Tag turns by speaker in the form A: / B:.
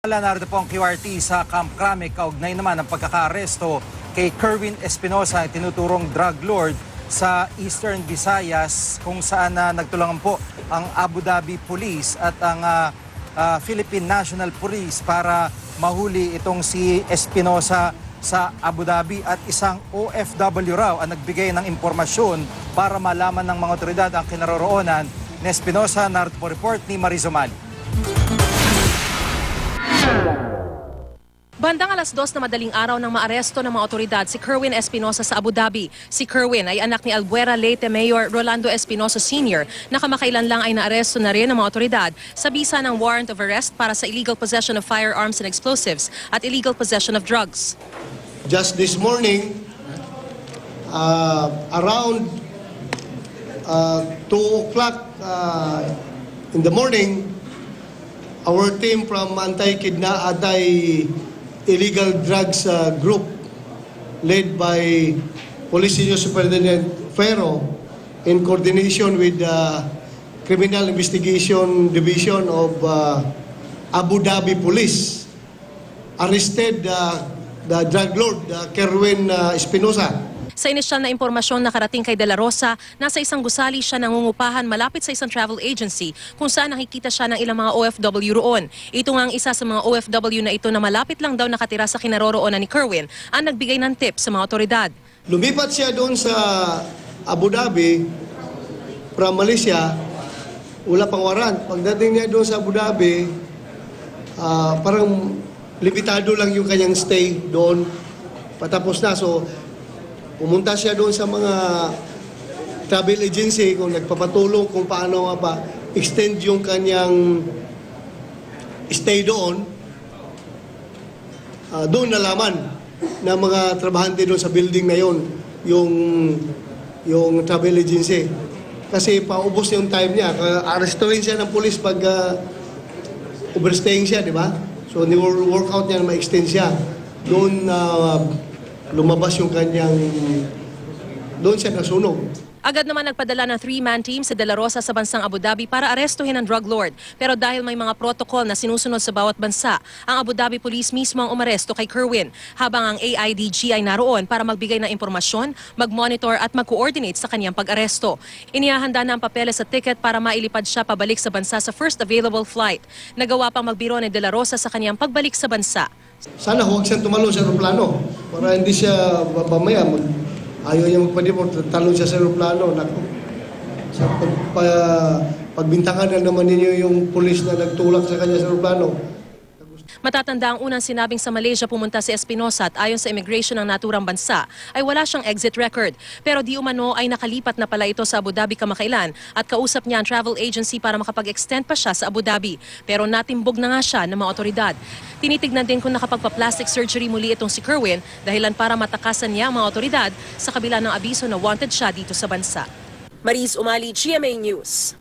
A: Narito po ang QRT sa Camp Crame, kaugnay naman ang pagkaka-aresto kay Kerwin Espinosa, tinuturong drug lord sa Eastern Visayas, kung saan nagtulungan po ang Abu Dhabi Police at ang Philippine National Police para mahuli itong si Espinosa sa Abu Dhabi, at isang OFW raw ang nagbigay ng impormasyon para malaman ng mga otoridad ang kinaroroonan ni Espinosa. Narito po report ni Marizo Mali.
B: Bandang alas 2 na madaling araw nang maaresto ng mga otoridad si Kerwin Espinosa sa Abu Dhabi. Si Kerwin ay anak ni Albuera Leyte Mayor Rolando Espinosa Sr. na kamakailan lang ay naaresto na rin ng mga otoridad sa bisa ng warrant of arrest para sa illegal possession of firearms and explosives at illegal possession of drugs.
C: Just this morning, around 2 o'clock in the morning, our team from Anti-Illegal Drugs Group, led by Police Senior Superintendent Ferro, in coordination with the Criminal Investigation Division of Abu Dhabi Police, arrested the drug lord, Kerwin Espinosa.
B: Sa inisyal na impormasyon na karating kay De La Rosa, nasa isang gusali siya nangungupahan malapit sa isang travel agency kung saan nakikita siya ng ilang mga OFW roon. Ito nga ang isa sa mga OFW na ito na malapit lang daw nakatira sa kinaroroonan ni Kerwin ang nagbigay ng tip sa mga otoridad.
C: Lumipat siya doon sa Abu Dhabi from Malaysia, wala pang warrant. Pagdating niya doon sa Abu Dhabi, parang limitado lang yung kanyang stay doon. Patapos na, so pumunta siya doon sa mga travel agency kung nagpapatulong kung paano pa extend yung kanyang stay doon. Doon nalaman ng mga trabahante doon sa building na yon, yung travel agency. Kasi paubos yung time niya. Arrestuin siya ng police pag overstaying siya, di ba? So ni-work out niya na ma-extend siya. Doon lumabas yung kanyang, doon siya nasunog.
B: Agad naman nagpadala ng 3-man team sa De La Rosa sa bansang Abu Dhabi para arestuhin ang drug lord. Pero dahil may mga protocol na sinusunod sa bawat bansa, ang Abu Dhabi Police mismo ang umaresto kay Kerwin, habang ang AIDG ay naroon para magbigay ng impormasyon, mag-monitor at mag-coordinate sa kanyang pag-aresto. Inihahanda na ang papeles sa ticket para mailipad siya pabalik sa bansa sa first available flight. Nagawa pang magbiro ni De La Rosa sa kanyang pagbalik sa bansa.
C: Sana huwag siyang tumalon sa aeroplano para hindi siya mamaya ayaw niya magpadiport, talon siya sa aeroplano. Naku, sa pagbintangan na naman ninyo yung pulis na nagtulak sa kanya sa aeroplano.
B: Matatanda ang unang sinabing sa Malaysia pumunta si Espinosa at ayon sa immigration ng naturang bansa ay wala siyang exit record. Pero di umano ay nakalipat na pala ito sa Abu Dhabi kamakailan at kausap niya ang travel agency para makapag-extend pa siya sa Abu Dhabi. Pero natimbog na nga siya ng mga otoridad. Tinitignan din kung nakapagpa-plastic surgery muli itong si Kerwin dahilan para matakasan niya ang mga otoridad sa kabila ng abiso na wanted siya dito sa bansa. Mariz Umali, GMA News.